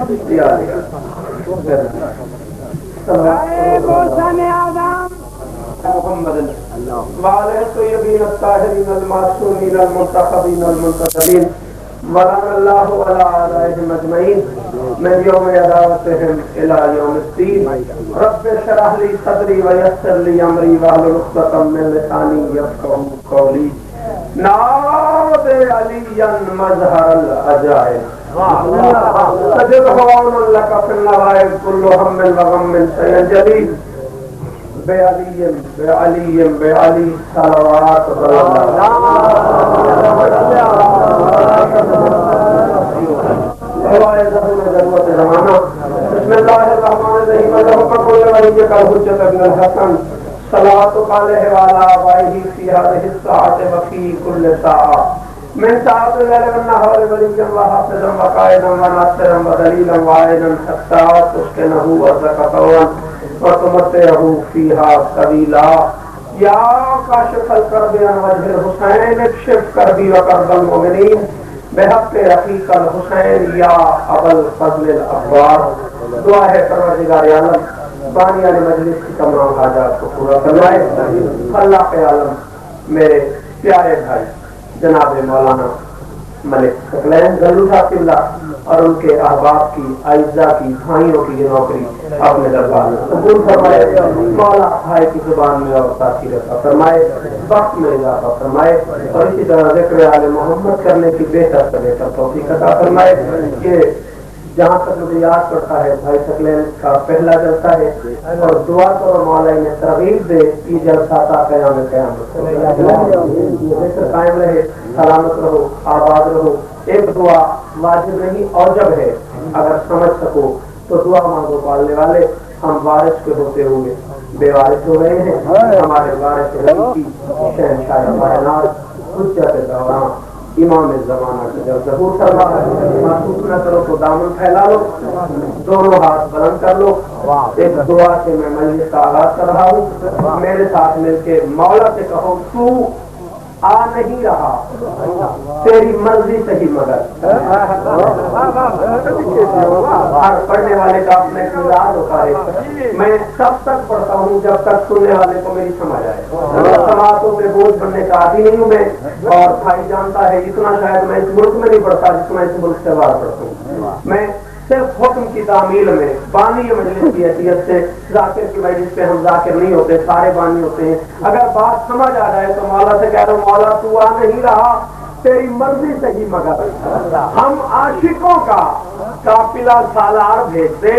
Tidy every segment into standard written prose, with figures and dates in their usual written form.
محمد وعلى الطيبين الطاهرين المعصومين المنتخبين المنتخبين ولعن الله وعلى آلائهم أجمعين من يوم عداوتهم إلى يوم الدين. رب اشرح لي صدري ويسر لي أمري واحلل عقدة من لساني يفقهوا قولي. نعود عليا مظهر العجائب سجد هوان لك في النوائب كل هم وغم سينجلي بعلي صلوات بسم الله الرحمن الرحيم اللهم كل وليك الحجة ابن الحسن صلوات عليه وعلى آبائه في هذه الساعة وفي كل ساعة من ساعة الليل والنهار وليا وحافظا وقائدا وناصرا ودليلا وعينا حتى تسكنه أرضك طوعا وتمتعه فيها طويلا. يا كاشف الكرب عن وجه الحسين اكشف كربي وكرب المؤمنين بحق رفیق الحسین یا ابا الفضل الابرار. دعا ہے پروردگار عالم بانی علی مجلس کی تمام حاجات کو پورا فرمائے. خلاق عالم میرے پیارے بھائی جناب مولانا ملک ثقلین ظلو صاحب قبلہ اور ان کے احباب کی اعزاء کی بھائیوں کی یہ نوکری اپنے دربار میں قبول فرمائے. مولا بھائی کی زبان میں اور تاثیر عطا فرمائے، وقت میں اضافہ فرمائے اور اسی طرح ذکر آل محمد کرنے کی بہتر سے بہتر توفیق عطا فرمائے. کہ جہاں تک مجھے یاد پڑتا ہے بھائی ثقلین کا پہلا جلسہ ہے اور دعا کرو مولا انہیں ترغیب دے یہ جلسہ تا قیام قیامت ذکر قائم رہے، سلامت رہو، آباد رہو. ایک دعا واجب نہیں اور جب ہے اگر سمجھ سکو تو دعا مانگو پالنے والے. ہم وارث کے ہوتے ہوئے بے وارث ہو گئے ہیں. ہمارے وارث کی شہنشاہ کائنات حجت دوران امام زمانہ کا جب ظہور کروا ہے. محسوس نہ کرو تو دامن پھیلا لو، دونوں ہاتھ بلند کر لو. ایک دعا سے میں مجلس کا آغاز کر رہا ہوں. میرے ساتھ مل کے مولا سے کہو تو آ نہیں رہا تیری مرضی سے ہی مگر. ہر پڑھنے والے کا اپنا ایک مزاج ہوتا ہے. میں تب تک پڑھتا ہوں جب تک سننے والے کو میری سمجھ آئے. سماعتوں پہ بوجھ بننے کا عادی نہیں ہوں میں. اور بھائی جانتا ہے اتنا شاید میں اس ملک میں نہیں پڑھتا جتنا اس ملک سے باہر پڑھتا ہوں. میں صرف حکم کی تعمیل میں بانی مجلس کی حیثیت سے ذاکر کی مجلس پہ ہم ذاکر نہیں ہوتے، سارے بانی ہوتے ہیں. اگر بات سمجھ آ جائے تو مولا سے کہہ رہا ہوں مولا تو آ نہیں رہا تیری مرضی سے ہی مگر. ہم عاشقوں کا قافلہ سالار بھیجتے،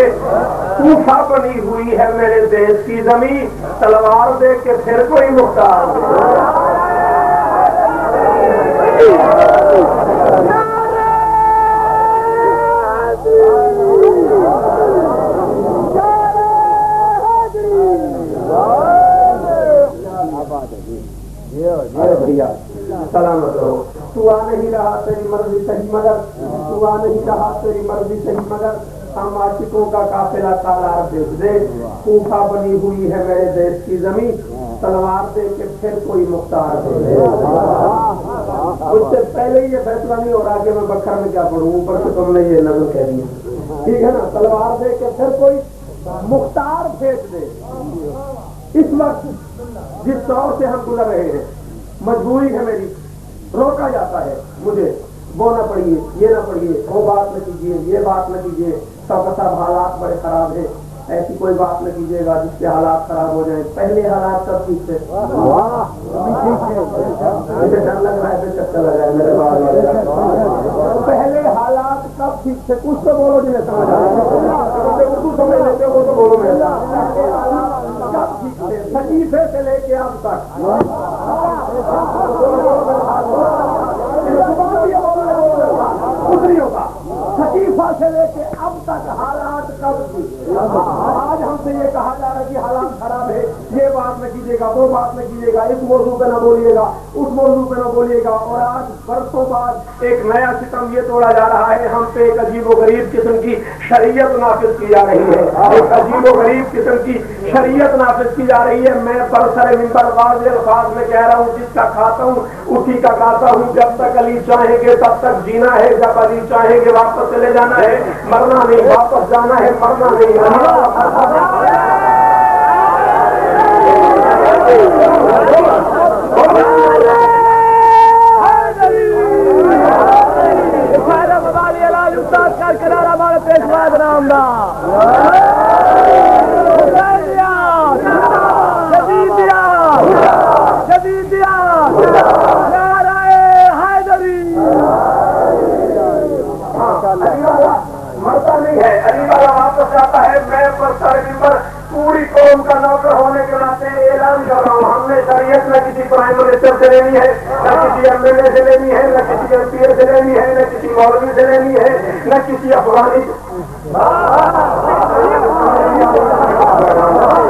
کوفہ بنی ہوئی ہے میرے دیش کی زمین، تلوار دے کے پھر کوئی مختار سلامت رہو. تو آ نہیں رہا تیری مرضی صحیح مگر، تو آ نہیں رہا تیری مرضی صحیح مگر. ہم عاشقوں کا قافلہ سالار بھیج دے، کوفہ بنی ہوئی ہے میرے دیش کی زمین، تلوار دے کے پھر کوئی مختار دے. اس سے پہلے یہ فیصلہ نہیں ہو رہا کہ میں بکر میں کیا پڑھوں، اوپر سے تم نے یہ نظر کہہ دی. ٹھیک ہے نا؟ تلوار دے کے پھر کوئی مختار بھیج دے. اس وقت جس دور سے ہم گزر رہے ہیں مجبوری ہے میری، روکا جاتا ہے مجھے وہ نہ پڑھیے، یہ نہ پڑھیے، وہ بات نہ کیجیے، یہ بات نہ کیجیے. سب حالات بڑے خراب ہیں، ایسی کوئی بات نہ کیجیے گا جس کے حالات خراب ہو جائیں. پہلے حالات سب ٹھیک تھے. مجھے ڈر لگ رہا ہے پھر چکر لگ رہا ہے میرے بال. پہلے حالات کب ٹھیک تھے؟ کچھ تو بولو جنہیں سمجھ آ رہا ہے. اردو سمجھ لیتے ہو وہ تو بولو. میرے کب ٹھیک تھے؟ صحیفے سے لے کے اب تک صحیفہ سے لے کے اب تک حالات کب تھی؟ آج ہم سے یہ کہا جا رہا ہے کہ حالات خراب ہے، یہ بات نہ کیجیے گا، وہ بات نہ کیجیے گا، اس موضوع پہ نہ بولیے گا، اس موضوع پہ نہ بولیے گا. اور آج برسوں بعد ایک نیا ستم یہ توڑا جا رہا ہے. ہم پہ ایک عجیب و غریب قسم کی شریعت نافذ کی جا رہی ہے، ایک عجیب و غریب قسم کی شریعت نافذ کی جا رہی ہے. میں برسر منبر واضح الفاظ میں کہہ رہا ہوں, جس کا کھاتا ہوں اٹھی کا کھاتا ہوں. جب تک علی چاہیں گے تب تک جینا ہے, جب علی چاہیں گے واپس چلے جانا ہے, مرنا نہیں. واپس جانا ہے, مرنا نہیں. مرتا نہیں ہے, علی والا واپس جاتا ہے. میں برسر منبر پوری قوم کا نوکر ہونے کے ناطے اعلان کر رہا ہوں, ہم نے شریعت نہ کسی پرائم منسٹر سے لینی ہے, نہ کسی ایم ایل اے سے لینی ہے, نہ کسی ایم پی اے سے لینی ہے, نہ کسی مولوی سے لینی ہے, نہ کسی افغانی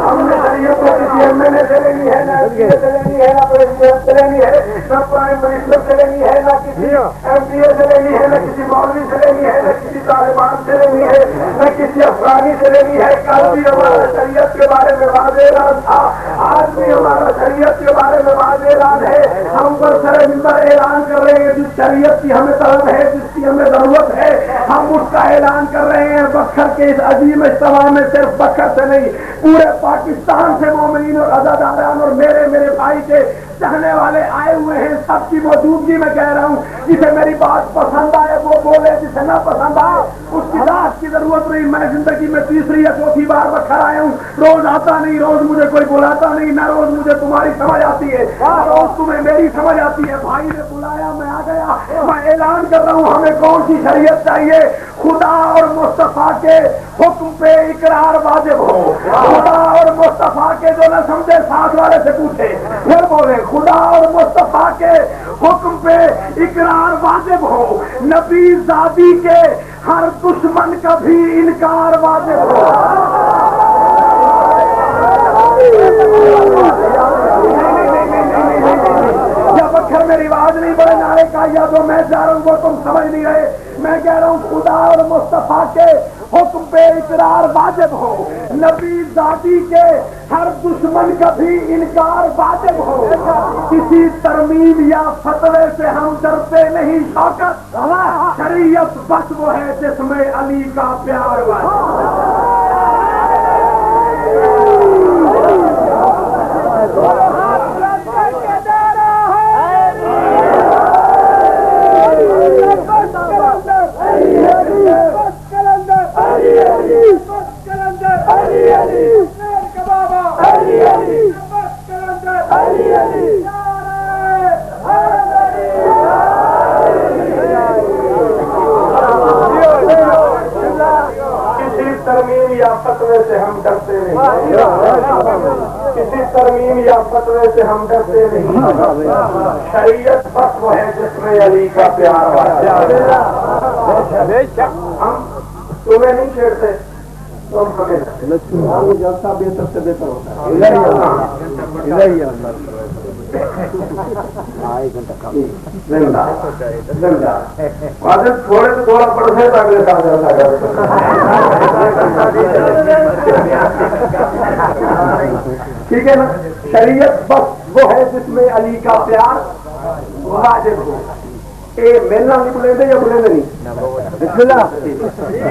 ہم نے شریعت نہ کسی ایم ایل اے سے لینی ہے, نہ ایم پی اے سے لینی ہے, نہ پریزیڈنٹ سے لینی ہے, نہ پرائم منسٹر سے لینی ہے, نہ کسی ایم پی اے سے لینی ہے, نہ کسی مولوی سے لینی ہے, نہ کسی طالبان سے لینی ہے, نہ کسی افغانی سے لینی ہے. کل بھی ہمارا شریعت کے بارے میں واضح اعلان تھا, آج بھی ہمارا شریعت کے بارے میں واضح اعلان ہے. ہم برسر منبر اعلان کر رہے ہیں, جس شریعت کی ہمیں طلب ہے, جس کی ہمیں ضرورت ہے, ہم اس کا اعلان کر رہے ہیں. بکھر کے اس عظیم اجتماع میں صرف بکھر سے نہیں, پورے پاکستان سے مومنین اور عزاداران اور میرے بھائی کے چاہنے والے آئے ہوئے ہیں. سب کی موجودگی میں کہہ رہا ہوں, جسے میری بات پسند آئے وہ بولے, جسے نہ پسند آئے اس کی داد کی ضرورت نہیں. میں زندگی میں تیسری یا چوتھی بار بکھر آیا ہوں, روز آتا نہیں, روز مجھے کوئی بلاتا نہیں, نہ روز مجھے تمہاری سمجھ آتی ہے, روز تمہیں میری سمجھ آتی ہے. بھائی نے بلایا, میں آ گیا. میں اعلان کر رہا ہوں, ہمیں کون سی شریعت چاہیے؟ خدا اور مصطفیٰ کے حکم پہ اقرار واجب ہو. خدا اور مصطفیٰ کے جو نہ سمجھے ساتھ والے سے پوچھے, پھر بولے خدا اور مصطفیٰ کے حکم پہ اقرار واجب ہو. نبی زادی کے ہر دشمن کا بھی انکار واجب ہو. جب اکثر میری آواز نہیں بڑے نعرے کا یا جو میں جا رہا ہوں وہ تم سمجھ نہیں رہے. میں کہہ رہا ہوں خدا اور مصطفیٰ کے حکم پہ اقرار واجب ہو. نبی ذاتی کے ہر دشمن کا بھی انکار واجب ہو. کسی ترمیم یا فتوے سے ہم ڈرتے نہیں. شوکت شریعت بس وہ ہے جس میں علی کا پیار واجب. ترمیم یا فتوے سے ہم ڈرتے نہیں. کسی ترمیم یا فتوے سے ہم ڈرتے نہیں. شریعت بس وہ ہے جس میں علی کا پیار واجب. ہم تمہیں نہیں چھیڑتے, تم ہمیں جلسہ بہتر سے بہتر ہوتا ہے. تھوڑے سے تھوڑا پڑھ سے ٹھیک ہے نا. شریعت بس وہ ہے جس میں علی کا پیار واجب ہو. ملنا نہیں بلیں یا بلیں نہیں.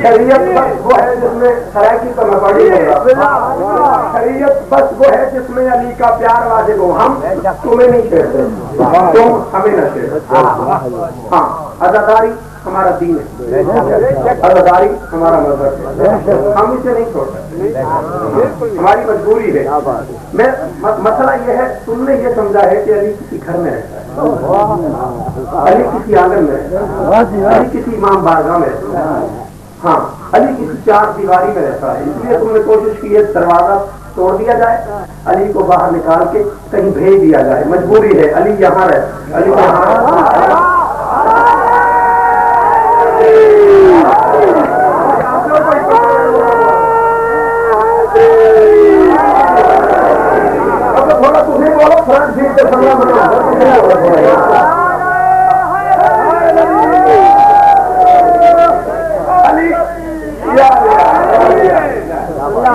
شریعت بس وہ ہے جس میں سرائکی تو میں پڑھی ہوگا. شریعت بس وہ ہے جس میں علی کا پیار واجب ہو. ہم تمہیں نہیں چھیڑتے, تم ہمیں نہ چھیڑتے. ہاں, عزاداری ہمارا دین ہے, عزاداری ہمارا مذہب ہے, ہم اسے نہیں چھوڑ سکتے, ہماری مجبوری ہے. میں مسئلہ یہ ہے, تم نے یہ سمجھا ہے کہ علی کسی گھر میں رہتا ہے, علی کسی آنگن میں رہتا ہے, علی کسی امام بارگاہ میں رہتا ہے. ہاں, علی کسی چار دیواری میں رہتا ہے. اس لیے تم نے کوشش کی ہے دروازہ توڑ دیا جائے, علی کو باہر نکال کے کہیں بھیج دیا جائے. مجبوری ہے, علی یہاں رہتا, علی یہاں. تھوڑا تمہیں بولو, فرنٹ سیٹ پہ سمجھا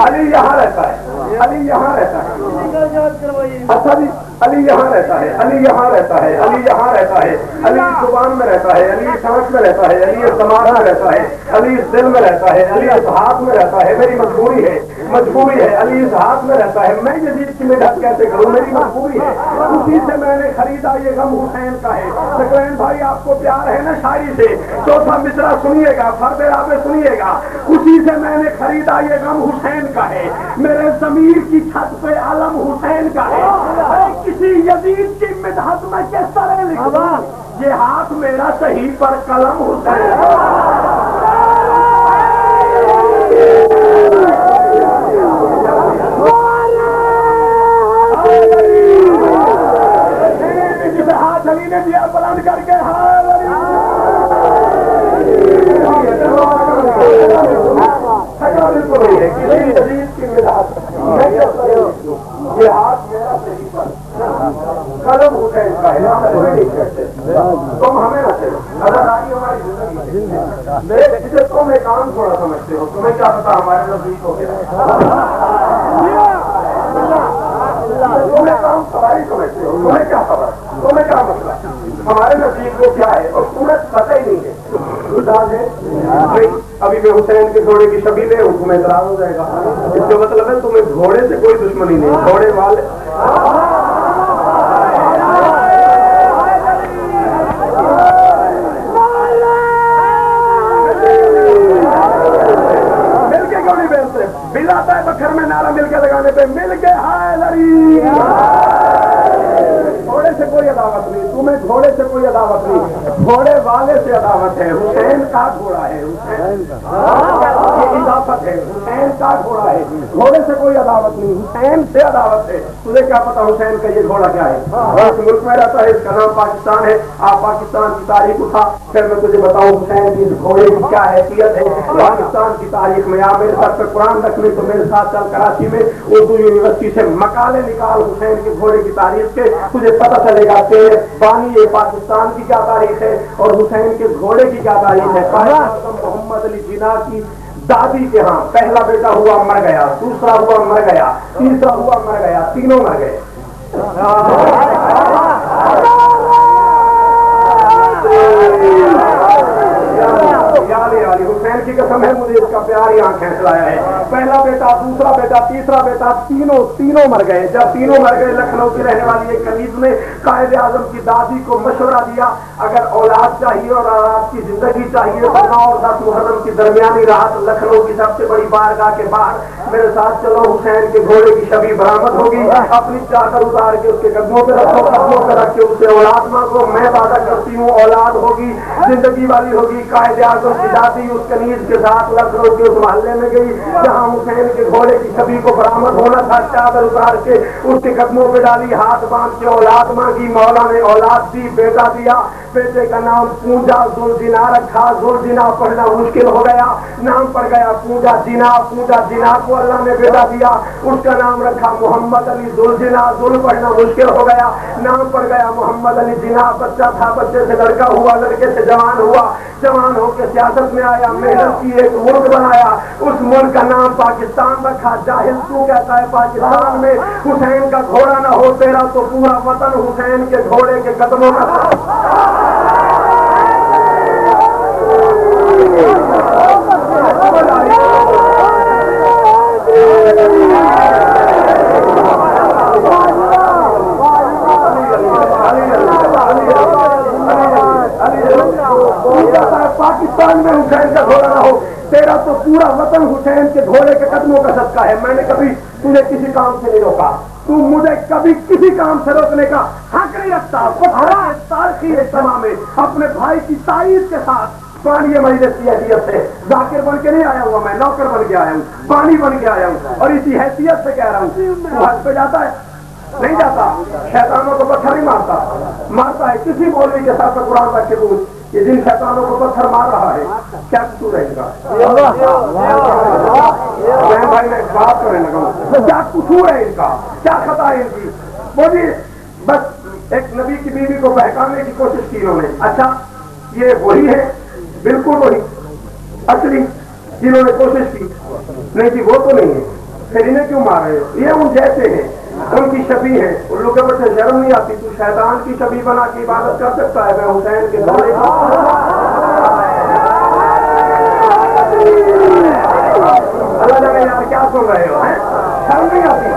علی یہاں رہتا ہے. علی یہاں رہتا ہے. اچھا جی علی یہاں رہتا ہے, علی یہاں رہتا ہے, علی یہاں رہتا ہے, علی زبان میں رہتا ہے, علی سانس میں رہتا ہے, علی دماغ میں رہتا ہے, علی دل میں رہتا ہے, علی اس ہاتھ میں رہتا ہے. میری مجبوری ہے, مجبوری ہے. علی اس ہاتھ میں رہتا ہے. میں یزید کی مدد کیسے کروں؟ میری مجبوری ہے. اسی سے میں نے خریدا یہ غم حسین کا ہے. سکرین بھائی آپ کو پیار ہے نا شاعری سے؟ چوتھا مصرع سنیے گا, فرد رابع سنیے گا. اسی سے میں نے خریدا یہ غم حسین کا ہے. میرے ضمیر کی چھت پہ علم حسین کا ہے. کسی یزید کی مدحت میں کس طرح لکھوں؟ یہ ہاتھ میرا صحیح پر قلم حسین. جسے ہاتھ علی نے دیا بلند کر کے یہ ہاتھ میرا صحیح پر قلم حسین کا ہے. تم ہمیں نہ چلو اگر آئی ہماری زندگی جسے تم ایک کام تھوڑا سمجھتے ہو. تمہیں کیا پتا ہمارے نزدیک ہو گیا؟ تمہیں کام سواری سمجھتے ہو. تمہیں کیا خبر؟ تمہیں کیا مسئلہ؟ ہمارے نزدیک کو کیا ہے اور تمہیں پتہ ہی نہیں ہے. ابھی میں حسین کے گھوڑے کی شبیہ لے ہوں, تمہیں اعتراض ہو جائے گا. اس کا مطلب ہے تمہیں گھوڑے سے کوئی دشمنی نہیں. گھوڑے والے مل کے کیوں نہیں بیچتے؟ بل آتا ہے بکھر میں نعرہ مل کے لگانے پہ, مل کے ہائے لڑی. گھوڑے سے کوئی عداوت نہیں, تمہیں گھوڑے سے کوئی عداوت نہیں. گھوڑے والے سے عداوت ہے. حسین کا گھوڑا ہے, حسین کی اضافت ہے. حسین کا گھوڑا ہے, گھوڑے سے کوئی عداوت نہیں. حسین سے عداوت ہے. تجھے کیا پتا حسین کا یہ گھوڑا کیا ہے؟ اس ملک میں رہتا ہے, اس کا نام پاکستان ہے. آپ پاکستان کی تاریخ اٹھا, پھر میں تجھے بتاؤں حسین کی گھوڑے کی کیا حیثیت ہے. پاکستان کی تاریخ میں آپ میرے ساتھ پہ قرآن رکھ لیں تو میرے ساتھ چل کراچی میں اردو یونیورسٹی سے مقالے نکال حسین کے گھوڑے کی تاریخ کے, تجھے پتہ چلے گا کہ بانی پاکستان کی کیا تاریخ ہے اور حسین کے گھوڑے کی کیا تاریخ ہے. محمد علی جناح کی دادی کے ہاں پہلا بیٹا ہوا مر گیا, دوسرا ہوا مر گیا, تیسرا ہوا مر گیا, تینوں مر گئے. حسین کی قسم ہے, مجھے اس کا پیار یہاں کھینچ لایا ہے. پہلا بیٹا, دوسرا بیٹا, تیسرا بیٹا, تینوں مر گئے. جب تینوں مر گئے, لکھنؤ کی رہنے والی ایک کنیز نے قائد اعظم کی دادی کو مشورہ دیا, اگر اولاد چاہیے اور اولاد کی زندگی چاہیے تو 9 اور 10 محرم کی درمیانی رات لکھنؤ کی سب سے بڑی بارگاہ کے باہر میرے ساتھ چلو. حسین کے گھوڑے کی شبیہ برآمد ہوگی. اپنی چادر اتار کے اس کے قدموں پہ رکھو, قدموں پہ رکھ کے اسے اولاد مانگو. میں وعدہ کرتی ہوں اولاد ہوگی, زندگی والی ہوگی. قائد اعظم کی دادی اس کنیز کے ساتھ لکھنؤ کے اس محلے میں گئی جہاں حسین کے گھوڑے کی شبیہ کو برآمد ہونا تھا. چادر اتار کے اس کے قدموں پہ ڈالی, ہاتھ باندھ کے اولاد مانگی. مولا نے اولاد دی, بیٹا دیا. بیٹے کا نام پونجا ذوالجنا رکھا. ذوالجنا پڑھنا مشکل ہو گیا, نام پڑ گیا پونجا جنا. پونجا جنا کو اللہ نے بیٹا دیا, اس کا نام رکھا محمد علی ذوالجنا. ذوال پڑھنا مشکل ہو گیا, نام پڑ گیا محمد علی جنا. بچہ تھا, بچے سے لڑکا ہوا, لڑکے سے جوان ہوا, جوان ہو کے سیاست میں آیا, محنت کی, ایک ملک بنایا. اس ملک کا نام پاکستان رکھا. جاہل تو کہتا ہے پاکستان میں حسین کا گھوڑا نہ ہو تیرا تو پورا وطن حسین کے گھوڑے کے قدموں میں پاکستان میں حسین کا گھوڑا نہ ہو تیرا تو پورا وطن حسین کے گھوڑے کے قدموں کا صدقہ ہے. میں نے کبھی تجھے کسی کام سے نہیں روکا, تو مجھے کبھی کسی کام سے روکنے کا حق نہیں رکھتا. تاریخی اجتماع میں اپنے بھائی کی تائید کے ساتھ پانی مجلس کی حیثیت سے ذاکر بن کے نہیں آیا ہوا, میں نوکر بن کے آیا ہوں, پانی بن کے آیا ہوں, اور اسی حیثیت سے کہہ رہا ہوں. تو حج پہ جاتا ہے نہیں جاتا, شیطانوں کو پتھر نہیں مارتا ہے. کسی مولوی کے ساتھ قرآن رکھ کے پوچھ کہ جن شیطانوں کو پتھر مار رہا ہے کیا قصور ہے ان کا؟ بھائی میں بات کرنے لگا ہوں, کیا قصور ہے ان کا, کیا خطا ہے ان کی؟ وہ جی بس ایک نبی کی بیوی کو بہکانے کی کوشش کی انہوں نے. اچھا یہ وہی ہے, بالکل وہی اصلی جنہوں نے کوشش کی؟ نہیں جی وہ تو نہیں ہے. پھر انہیں کیوں مار رہے ہو؟ یہ ان جیسے ہیں، ان کی شبیہ ہیں، ان لوگوں کو شرم نہیں آتی؟ تو شیطان کی شبیہ بنا کے عبادت کر سکتا ہے؟ میں حسین کے دورے اللہ جگہ یار کیا سن رہے ہو؟ شرم نہیں آتی؟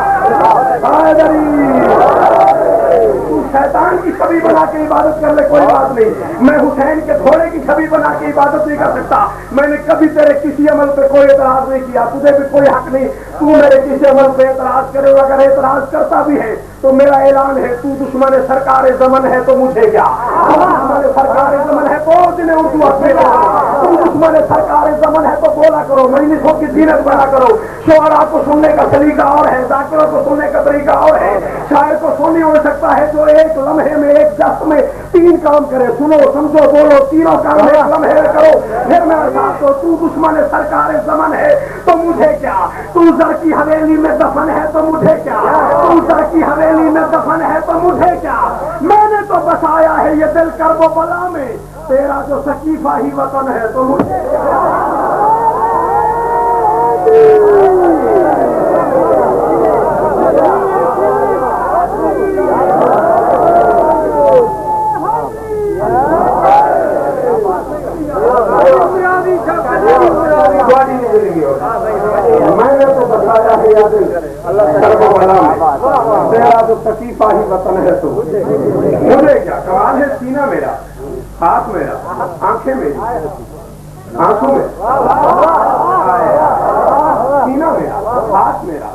تو شیطان کی چھبی بنا کے عبادت کر لے، کوئی بات نہیں، میں حسین کے گھوڑے کی چھبی بنا کے عبادت نہیں کر سکتا۔ میں نے کبھی تیرے کسی عمل پہ کوئی اعتراض نہیں کیا، تجھے بھی کوئی حق نہیں تو میرے کسی عمل پہ اعتراض کرے، اور اگر اعتراض کرتا بھی ہے تو میرا اعلان ہے، تو دشمن سرکار زمن ہے تو مجھے کیا؟ دشمن سرکار زمن ہے تو جنہیں اردو اپنے تو دشمن سرکار زمن ہے تو بولا کرو، مجلسوں کی زینت بنا کرو۔ شعراء کو سننے کا طریقہ اور ہے، ذاکروں کو سننے کا طریقہ اور ہے۔ شاعر کو سننے ہو سکتا ہے جو ایک لمحے میں ایک جس میں 3 کام کرے، سنو سمجھو بولو، تینوں کام ایک لمحے میں کرو۔ پھر میرے ساتھ تو دشمن سرکار زمن ہے تو مجھے کیا؟ تو زر کی حویلی میں دفن ہے تو مجھے کیا؟ تو زر کی حویلی میں دفن ہے تو مجھے کیا؟ میں نے تو بسایا ہے یہ دل کرب و بلا میں، تیرا جو سقیفہ ہی وطن ہے تو مجھے میں نے تو بتایا ہے یا دل کرب و بلا میں، تیرا جو سقیفہ ہی وطن ہے تو مجھے کیا؟ کمال ہے سینہ میرا، ہاتھ میرا، آنکھیں میری، آنسو میں، سینہ میرا، ہاتھ میرا،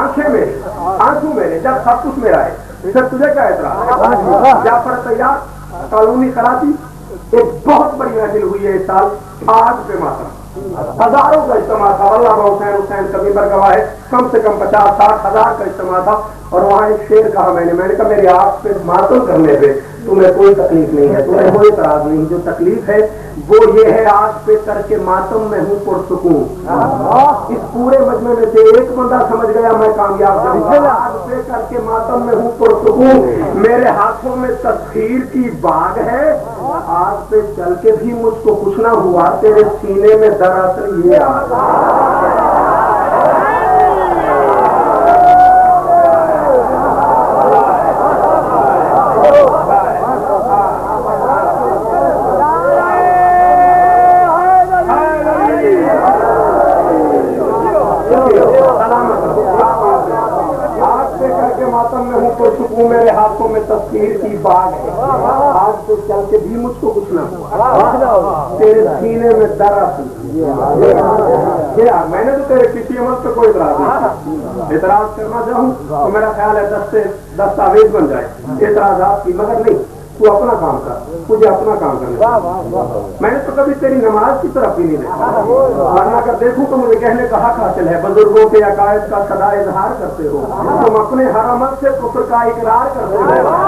آنکھیں میری، آنسو میرے، جب سب کچھ میرا ہے پھر تجھے کیا اعتراض؟ جعفر طیار کالونی کراچی ایک بہت بڑی محفل ہوئی ہے اس سال، آج پہ ماتم ہزاروں کا اجتماع تھا، علامہ حسین کبھی برگواہ ہے، کم سے کم 50-60 ہزار کا اجتماع تھا، اور وہاں ایک شعر کہا میں نے کہا میری آنکھ پہ ماتم کرنے پہ تمہیں کوئی تکلیف نہیں ہے، تمہیں کوئی اعتراض نہیں، جو تکلیف ہے وہ یہ ہے آج پہ کر کے ماتم میں ہوں پرسکون۔ اس پورے مجمع میں سے ایک بندہ سمجھ گیا میں کامیاب ہوں، آج پہ کر کے ماتم میں ہوں پرسکون، میرے ہاتھوں میں تسخیر کی باغ ہے، آج پہ چل کے بھی مجھ کو کچھ نہ ہوا، تیرے سینے میں دراصل یہ میرے ہاتھوں میں تسخیر کی باغ ہے، آج تو چل کے بھی مجھ کو کچھ نہ ہوا، تیرے سینے میں دراصل میں نے تو تیرے کسی عمل پہ کوئی اعتراض نہیں، اعتراض کرنا چاہوں تو میرا خیال ہے 10 سے 10 دستاویز بن جائے اعتراضات کی، مگر نہیں، تو اپنا کام کر، مجھے اپنا کام کرنا۔ میں نے تو کبھی تیری نماز کی طرف بھی نہیں دیکھا، ورنہ اگر دیکھوں تو مجھے کہنے کا حق حاصل ہے، بزرگوں کے عقائد کا سدا اظہار کرتے ہو، تم اپنے ہر عمل سے کفر کا اقرار کرتے ہو،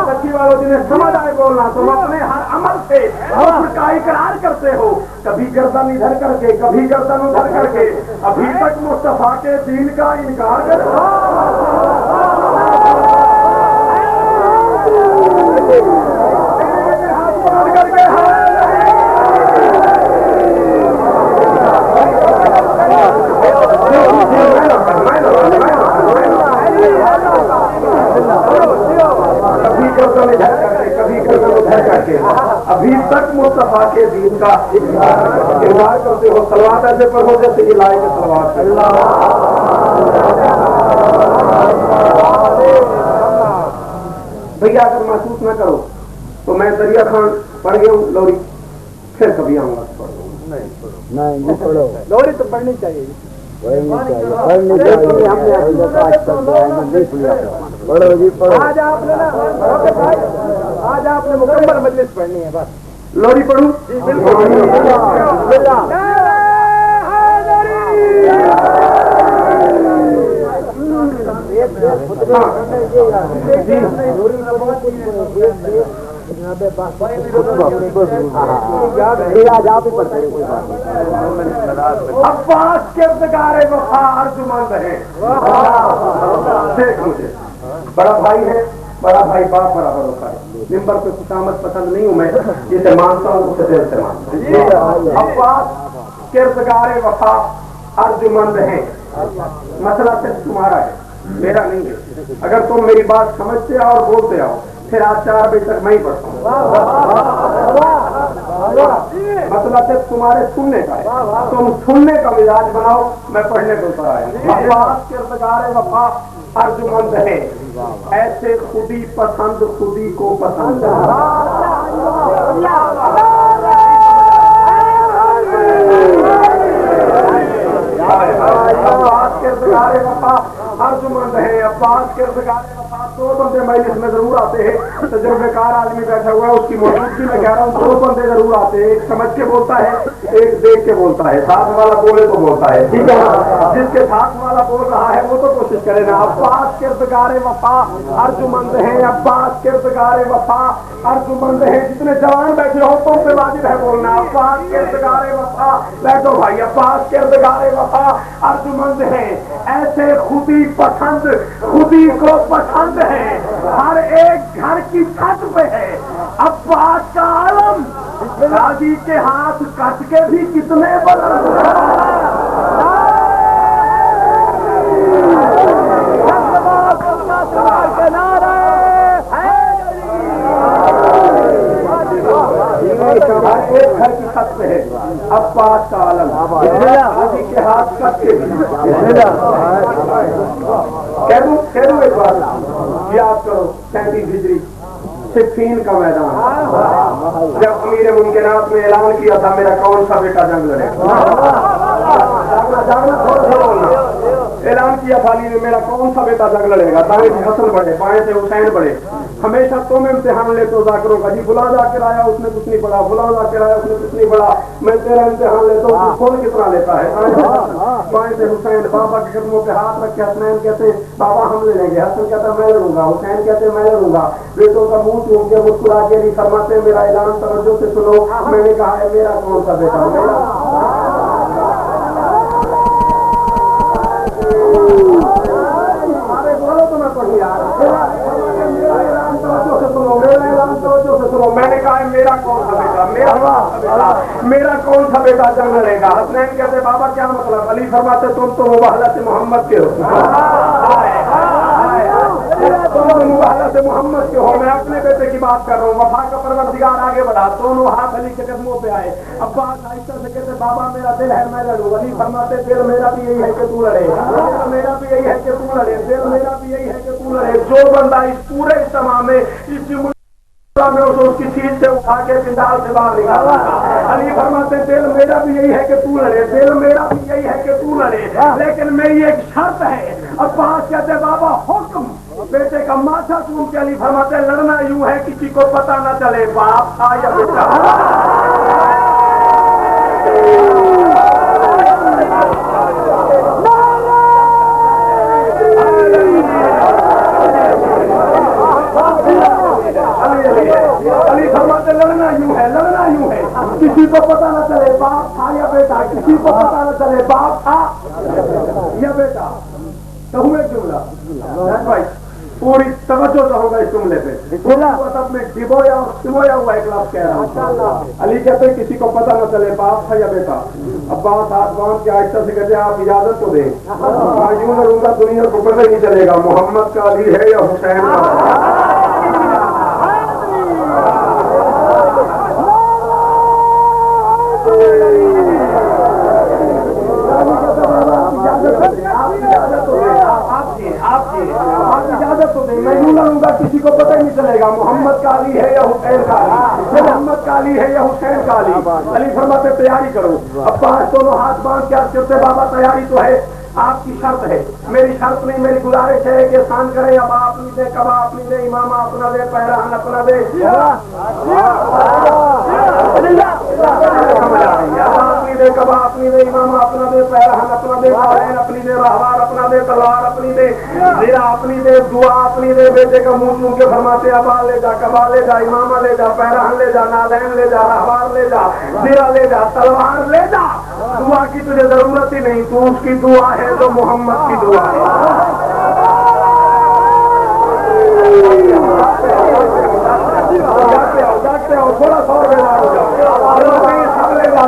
سچی والوں جنہیں سمجھ آئے بولنا، تم اپنے ہر عمل سے کفر کا اقرار کرتے ہو، کبھی گردن ادھر کر کے کبھی گردن ادھر کر کے، ابھی تک مصطفیٰ کے دین کا انکار کرتے ابھی تک مصطفیٰ کے دین کا انکار کرتے ہو، صلوات ایسے پڑھو جیسے کہ لائق صلوات بھیا، اگر محسوس نہ کرو تو میں دریا خان پڑھ گیا ہوں لوری، پھر کبھی آؤں گا تو پڑھ دوں گا۔ لوری تو پڑھنی چاہیے، آج آپ نے مکمل مجلس پڑھنی ہے، بس لوری پڑھوں؟ عباس کردگار وفا ارجمند ہے، دیکھ مجھے بڑا بھائی ہے، بڑا بھائی باپ برابر ہوتا ہے، ممبر پہ خوشامد پسند نہیں ہوں میں، جسے مانتا ہوں اسے دل سے مانتا ہوں۔ عباس کردگار وفا ارجمند ہیں، مسئلہ صرف تمہارا ہے، میرا نہیں ہے. اگر تم میری بات سمجھتے آؤ اور بولتے آؤ پھر آج 4 بجے تک میں ہی پڑھتا ہوں. مسئلہ صرف تمہارے سننے کا ہے، تم سننے کا مزاج بناؤ، میں پڑھنے کو اتر آیا. عباس کردگار وفا ارجمند ہے، ایسے خودی پسند خودی کو پسند. عباس کردگار وفا ارجمند ہے، عباس کردگار وفا. 2 بندے مجلس میں ضرور آتے ہیں، تجربے کار آدمی بیٹھا ہوا ہے اس کی موجودگی میں کہہ رہا ہوں 2 بندے ضرور آتے ہیں، ایک سمجھ کے بولتا ہے ایک دیکھ کے بولتا ہے. ساتھ والا بولے تو بولتا ہے، ٹھیک ہے. جس کے ساتھ والا بول رہا ہے وہ تو کوشش کرے نا. عباس کردگار وفا ارجمند ہیں، عباس کردگار وفا ارجمند ہیں. جتنے جوان بیٹھے ہو تم پہ واجب ہے بولنا عباس کردگار وفا. بیٹھو بھائی. عباس کردگار وفا ارجمند ہیں، ایسے خودی پسند خودی کو پسند ہے، ہر ایک گھر کی چھت پہ ہے عباس کا عالم. شادی کے ہاتھ کٹ کے بھی کتنے بلند ایک گھر کی چھت پہ ہے عباس کا عالم. شادی کے ہاتھ کٹ کے بھی کہہ دوں ایک بات یاد کرو. 37 ہجری صفین کا میدان جب امیر ممکنات نے اعلان کیا تھا میرا کون سا بیٹا جنگ لڑے گا. اعلان کیا تھا علی نے میرا کون سا بیٹا جنگ لڑے گا. دائیں سے حسن بڑھے بائیں سے حسین بڑھے. ہمیشہ تم امتحان لیتے ہو ذاکروں کا. جی فلاں ذاکر آیا اس نے کچھ نہیں پڑھا، فلاں ذاکر آیا اس نے کچھ نہیں پڑھا. میں تیرا امتحان لیتا ہوں کون کتنا لیتا ہے. بائیں سے حسین بابا کے قدموں پہ ہاتھ رکھے. حسنین کہتے ہیں بابا ہم لے لیں گے. حسن کہتا ہے میں لڑوں گا. حسین کہتے ہیں میں لڑوں گا. بیٹوں کا منہ چوم کے مسکرا کے نہیں فرماتے میرا اعلان توجہ سے سنو. میں نے کہا ہے میرا کون سا بیٹا میرا بولو تو میں پڑھی یار. میں نے کہا ہے میرا کون سا بیٹا میرا کون سا بیٹا جنگ لڑے گا. حسنین کہتے بابا کیا مطلب. علی فرماتے تم تو مباہلت محمد کے ہو. تم مباہلت محمد کے ہو. میں اپنے بیٹے کی بات کر رہا ہوں. وفا کا پروردگار آگے بڑھا. دونوں ہاتھ علی کے قدموں پہ آئے. عباس آہستہ سے کہتے بابا میرا دل ہے میں لڑوں. علی فرماتے دل میرا بھی یہی ہے کہ تو لڑے. دل میرا بھی یہی ہے کہ تو لڑے. دل میرا بھی یہی ہے کہ تو لڑے. جو بندہ اس پورے اجتماع میں اس میں اس کی چیز سے اٹھا کے پنڈال سے باہر نکالا. علی فرماتے دل میرا بھی یہی ہے کہ تو لڑے. دل میرا بھی یہی ہے کہ تو لڑے لیکن میری ایک شرط ہے. عباس کہتے بابا حکم. بیٹے کا ماتھا چوم کے علی فرماتے لڑنا یوں ہے کسی کو پتہ نہ چلے باپ تھا یا بیٹا. علی فرماتے لڑنا یوں ہے کسی کو پتہ نہ چلے باپ تھا یا بیٹا. کسی کو پتہ نہ چلے باپ تھا یا بیٹا. کہوں ایک جملہ بھائی پوری توجہ چاہوں گا اس جملے پہ. میں ڈبویا ہوا ایک لفظ کہہ رہا ہوں. علی کہتے ہیں کسی کو پتہ نہ چلے باپ تھا یا بیٹا. عباس ہاتھ باندھ کے آہستہ سے کہتے ہیں آپ اجازت تو دیں. میں یوں لڑوں گا دنیا کو پتہ نہیں چلے گا محمد کا علی ہے یا حسین کا. میں یوں لڑوں گا کسی کو پتہ ہی نہیں چلے گا محمد کا علی ہے یا حسین کا علی. محمد کا علی ہے یا حسین کا علی. علی فرماتے تیاری کرو. عباس دونوں ہاتھ باندھ کے عرض کرتے بابا تیاری تو ہے آپ کی شرط ہے. میری شرط نہیں میری گزارش ہے کہ احسان کریں. اب آپ نہیں دے کبا اپنی دے امامہ اپنا دے پہلوان اپنا دے. اپنی دے کبا اپنی دے امامہ اپنا دے پہلوان اپنا دے قائن اپنی دے رہوار اپنا دے تلوار اپنی دے زیرہ اپنی دے دعا اپنی دے. بیٹے کا منہ چوم کے فرماتے ابا لے جا کبا لے جا امامہ لے جا پہلوان لے جا نالین لے جا رہوار لے جا زیرہ لے جا تلوار لے جا. دعا کی تجھے ضرورت ہی نہیں. تو اس کی دعا ہے تو محمد کی دعا ہے. جاگتے ہو تھوڑا سا اور بیدار ہو جاؤ.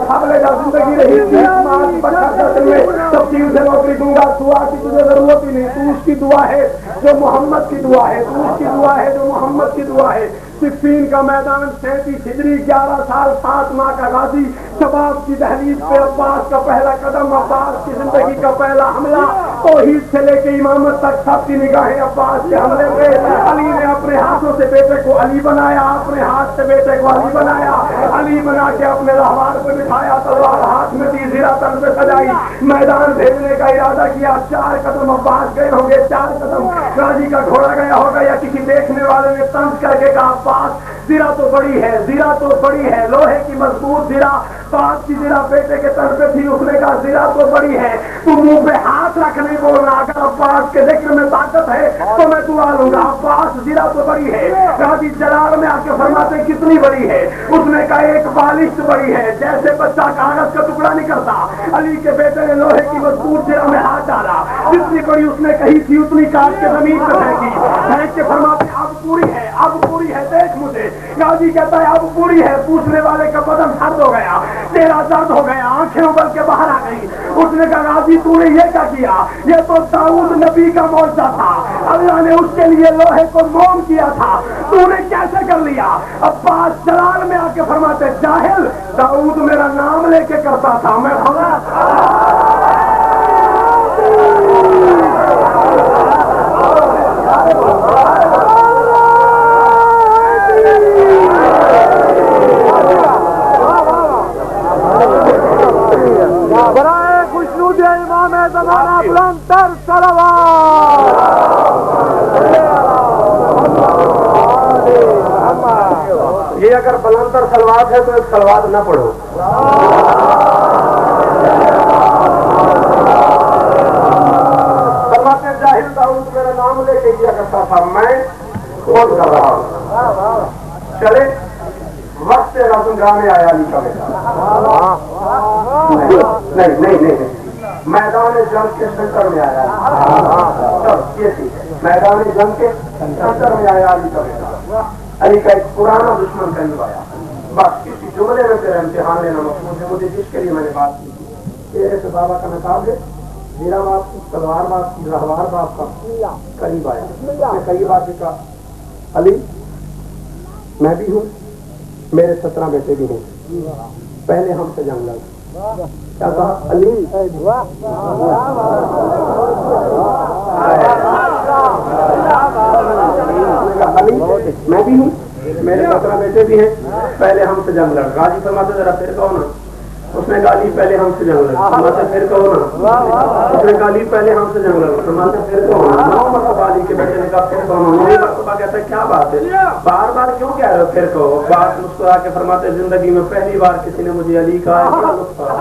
سب لے جا زندگی رہی 30 مارچ 25 میں تفصیل سے نوکری دوں گا. کی تجھے ضرورت ہی نہیں، تو اس کی دعا ہے جو محمد کی دعا ہے، تو اس کی دعا ہے جو محمد کی دعا ہے۔ صفین کا میدان 37 ہجری، 11 سال 7 ماہ کا غازی، شباب کی دہلیز پہ عباس کا پہلا قدم، عباس کی زندگی کا پہلا حملہ، توحید سے لے کے امامت تک سب کی نگاہیں عباس کے حملے پہ۔ علی نے اپنے ہاتھوں سے بیٹے کو علی بنایا، اپنے ہاتھ سے بیٹے کو علی بنایا، علی بنا کے اپنے رہوار پہ بٹھایا، تلوار ہاتھ میں دی، زیرہ تن پہ سجائی، میدان بھیجنے کا ارادہ کیا۔ 4 قدم عباس گئے ہوں گے، 4 قدم غازی کا گھوڑا گیا ہوگا، یا کسی دیکھنے والے نے طنز کر کے کہا عباس زیرہ تو بڑی ہے، زیرہ تو بڑی ہے، لوہے کی مضبوط زیرہ، پاس کی زیرہ بیٹے کے تن پہ تھی، اس نے کہا زیرہ تو بڑی ہے، تو منہ پہ ہاتھ رکھ نہیں بولنا، اگر عباس کے ذکر میں طاقت ہے تو میں دعا لوں گا۔ عباس زیرہ تو بڑی ہے، غازی جلال میں آ کے فرماتے کتنی بڑی ہے؟ اس نے کہا ایک بالشت بڑی ہے، جیسے بچہ کاغذ کا ٹکڑا نہیں کرتا۔ علی کے بیٹے نے لوہے کی مضبوط زیرہ میں ہاتھ ڈالا، جتنی بڑی اس نے کہی تھی اتنی کاٹ کے زمین پہ پھینکی، پھینک کے فرماتے اب پوری ہے، اب پوری ہے، دیکھ مجھے۔ غازی کہتا ہے اب پوری ہے، پوچھنے والے کا بدن سرد ہو گیا، تیرا درد ہو گیا، آنکھیں ابل کے باہر آ گئی۔ اس نے کہا غازی تو نے یہ کیا کیا؟ یہ تو داؤد نبی کا معجزہ تھا، اللہ نے اس کے لیے لوہے کو موم کیا تھا، تو نے کیسے کر لیا؟ عباس جلال میں آ کے فرماتے جاہل، داؤد میرا نام لے کے کرتا تھا، میں برائے خوشنود امام زمانہ بلند تر صلوات۔ یہ اگر بلند تر صلوات ہے تو ایک صلوات نہ پڑھو۔ فرماتے جاہل داؤد میرا نام لے کے کیا کرتا تھا، میں خود کر رہا ہوں۔ چلے وقت رسم گانے آیا علی کا بیٹا، نہیں میدان جنگ کے سینٹر میں آیا، میدان جنگ کے سینٹر میں آیا علی کا بیٹا۔ علی کا ایک پرانا دشمن قریب آیا، بس کسی جملے میں تیرا امتحان لینا مقصود ہے مجھے، جس کے لیے میں نے بات کی تھی۔ تیرے سے بابا کا نقاب ہے، میرا باپ کی تلوار باپ کی، رہوار باپ کا قریب آیا، میں قریب آ کے کہا علی میں بھی ہوں، میرے 17 بیٹے بھی ہیں، پہلے ہم سے جنگ لڑ۔ کیا کہا علی؟ علی میں بھی ہوں، میرے 17 بیٹے بھی ہیں، پہلے ہم سے جنگ لڑ۔ غازی فرماتے ذرا پھر کہو نا۔ اس نے کہا علی پہلے ہم سے جنگ لڑ، فرماتے پھر کہو نا۔ اس نے کہا علی پہلے ہم سے جنگ لڑ، فرماتے پھر کہو نا۔ 9 مرتبہ علی کے بیٹے نے کہا پھر کہو نا۔ 9 مرتبہ کہتا ہے کیا بات ہے، بار بار کیوں کہہ رہے ہو پھر کہو؟ بات مسکرا کے فرماتے زندگی میں پہلی بار کسی نے مجھے علی کہا ہے، بڑا لطف آیا۔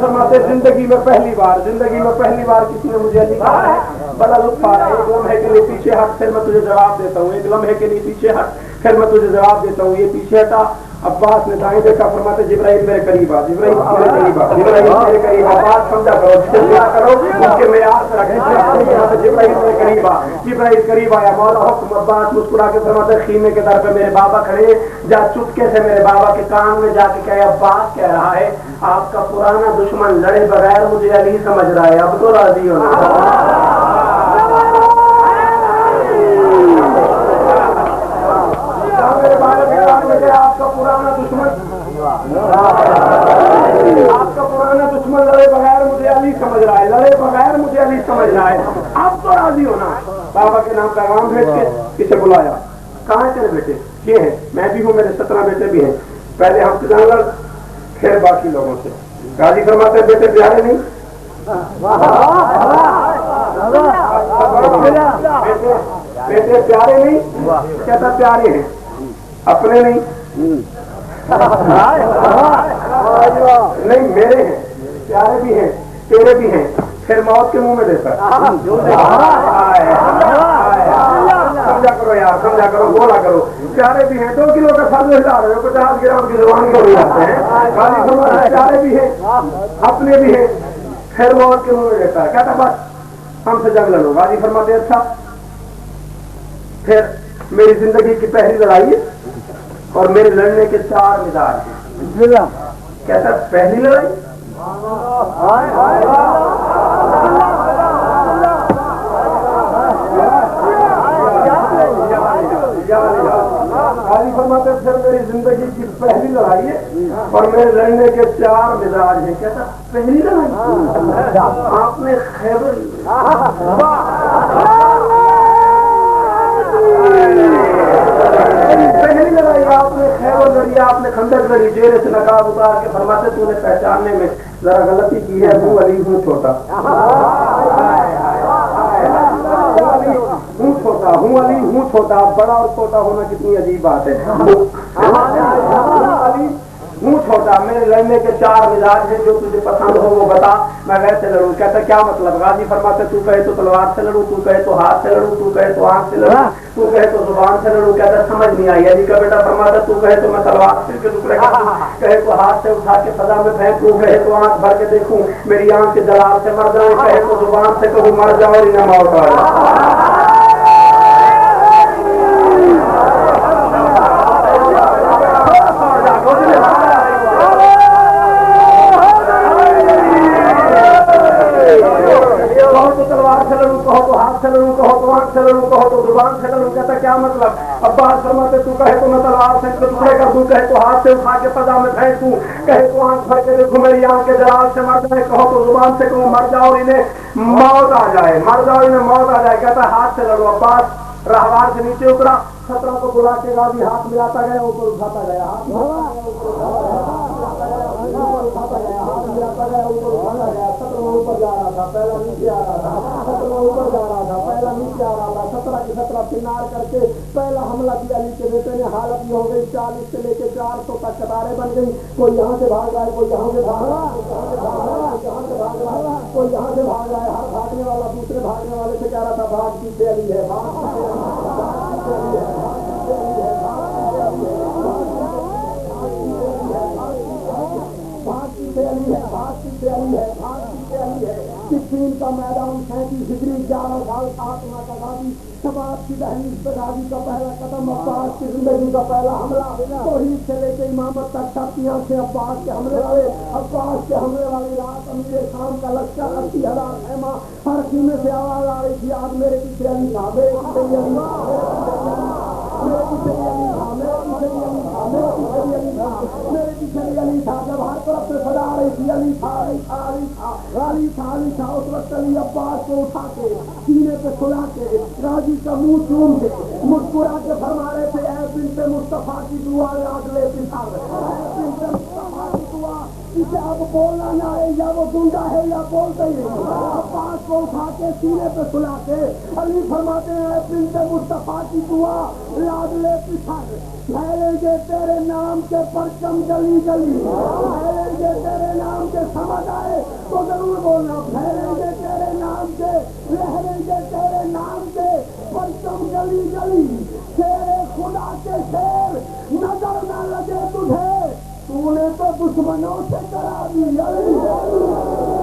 فرماتے زندگی میں پہلی بار کسی نے مجھے علی کہا ہے، بڑا لطف آ رہا ہے۔ ایک لمحے کے لیے پیچھے ہٹ، پھر میں تجھے جواب دیتا ہوں، ایک لمحے کے لیے پیچھے ہٹ، پھر میں تجھے جواب دیتا ہوں۔ یہ پیچھے ہٹا، عباس نے دائیں دیکھا، فرماتے جبرائیل میرے قریب آ، جبرائیل میرے قریب آ، جبرائیل میرے قریب آ۔ بات سمجھا کرو، جسے کیا کرو اس کے معیار سے رکھیں۔ جبرائیل میرے قریب آ، جبرائیل قریب آیا، مولا حکم۔ عباس مسکرا کے فرماتے خیمے کے در پہ میرے بابا کھڑے، جا چپکے سے میرے بابا کے کان میں جا کے کہے عباس کہہ رہا ہے آپ کا پرانا دشمن لڑے بغیر مجھے علی سمجھ رہا ہے، اب تو راضی ہونا۔ آپ کا پرانا دشمن لڑے بغیر مجھے علی سمجھ رہا ہے، لڑے بغیر مجھے علی سمجھ رہا ہے، اب تو راضی ہونا۔ بابا کے نام پیغام بھیج کے کسے بلایا، کہاں تیرے بیٹے؟ یہ ہے، میں بھی ہوں، میرے 17 بیٹے بھی ہیں، پہلے ہم سے جنگ لڑ پھر باقی لوگوں سے۔ غازی فرماتے ہیں بیٹے پیارے نہیں، بیٹے پیارے نہیں، کہتا پیارے ہیں، اپنے نہیں، نہیں میرے ہیں، پیارے بھی ہیں، تیرے بھی ہیں، پھر موت کے منہ میں دیتا ہے۔ سمجھا کرو یار، سمجھا کرو، بولا کرو، پیارے بھی ہیں، 2 کلو کا سب ہلا رہے ہو، 50 گرام کی زبان کو جاتے ہیں۔ پیارے بھی ہیں، اپنے بھی ہیں، پھر موت کے منہ میں دیتا ہے، کہتا بس ہم سے جنگ لڑو۔ غازی فرماتے اچھا پھر میری زندگی کی پہلی لڑائی ہے اور میرے لڑنے کے 4 مزاج ہیں، کہتا پہلی لڑائی فرماتے پھر میری زندگی کی پہلی لڑائی ہے اور میرے لڑنے کے 4 مزاج ہیں. کہتا پہلی لڑائی آپ نے خیبر پہلی لڑائی آپ نے خیبر لڑی, آپ نے خندق لڑی, جیرے سے نقاب اتار کے فرماتے تو نے پہچاننے میں ذرا غلطی کی ہے, ہوں علی ہوں چھوٹا, ہوں چھوٹا, ہوں علی ہوں چھوٹا. بڑا اور چھوٹا ہونا کتنی عجیب بات ہے. علی ہوں چھوٹا, میرے لڑنے کے 4 مزاج ہیں, جو تجھے پسند ہو وہ بتا, میں ویسے لڑوں. کہتا کیا مطلب؟ غازی فرماتے تو کہے تو تلوار سے لڑوں, تو کہے تو ہاتھ سے لڑوں, تو کہے تو آنکھ سے لڑوں, تو کہے تو زبان سے لڑوں. کہتا سمجھ نہیں آئی. علی کا بیٹا فرماتا تو کہے تو میں تلوار سے کے ٹکڑے کر دوں, کہے تو ہاتھ سے اٹھا کے فضا میں پھینکوں, کہے تو آنکھ بھر کے دیکھوں میری آنکھ کے جلال سے مر جاؤں, کہے تو زبان سے کہوں مر جاؤں اور انہیں موت آ جائے. کیا مطلب؟ عباس فرماتے تو کہے تو میں تلوار سے ٹکڑے کر دوں, کہے تو ہاتھ سے اٹھا کے فضا میں پھینکوں, کہے تو آنکھ بھر کے دیکھوں میری آنکھ کے جلال سے مر جائے, کہو تو زبان سے کہوں مر جاؤ انہیں موت آ جائے, مر جاؤ انہیں موت آ جائے. کہتا ہاتھ سے لڑو. عباس راہوار سے نیچے اترا, 17 کو بلا کے غازی ہاتھ ملاتا گیا, اوپر اٹھاتا گیا, ہاتھ اٹھاتا گیا, ہاتھ ملاتا گیا, اوپر اٹھاتا گیا. 17 اوپر جا رہا تھا, پہلا نیچے آ رہا تھا, 17 اوپر جا رہا تھا, پہلا نیچے آ رہا تھا. 17 کی 17 کنار کر کے پہلا حملہ کیا. علی کے بیٹے نے حالت یہ ہو گئی 40 سے لے کے 400 تک قطاریں بن گئی. کوئی یہاں سے بھاگ رہا ہے, کوئی یہاں سے بھاگ رہا ہے, کوئی یہاں سے بھاگ رہا ہے. ہر بھاگنے والا دوسرے بھاگنے والے سے کہہ رہا تھا بھاگ پیچھے علی ہے, بھاگ صفین کا میدان 37 ہجری 11 سال فاطمہ کا غازی, شباب کی دہلیز پہ غازی کا پہلا قدم, عباس کی زندگی کا پہلا حملہ, توحید سے لے کے امامت تک شرطیاں سے عباس کے حملے والے, عباس کے حملے والی رات امیر شام کا لشکر 80,000 خیمہ, ہر خیمے سے آواز آ رہی تھی آج میرے پیچھے علی تھا, میرے پیچھے علی تھا, میرے پیچھے علی تھا, میرے پیچھے علی تھا, میرے پیچھے علی تھا, میرے پیچھے علی تھا. جب ہر طرف سے صدا آ رہی تھی علی تھا, علی تھا, علی تھا, علی تھا, علی تھا, اس وقت علی عباس کو اٹھا کے سینے پہ سلا کے غازی کا منہ چوم کے مسکرا کے فرما رہے تھے اے بنت مصطفیٰ کی دعا اگلے پسر, اے بنت مصطفیٰ کی دعا, اسے اب بولنا نہ آئے, یا وہ گنڈا ہے یا بولتا ہی ہے. عباس کو اٹھا کے سینے پہ سلا کے علی فرماتے ہیں اے بنت مصطفیٰ کی دعا لاڈلے پسر, پھیلیں گے تیرے نام کے پرچم گلی گلی, پھیلیں گے تیرے نام کے, سمجھ آئے تو ضرور بولنا, پھیلیں گے تیرے نام کے, لہریں گے تیرے نام کے پرچم گلی گلی. شیر خدا کے شیر نظر نہ لگے تجھے, تو نے تو دشمنوں سے کرا دی.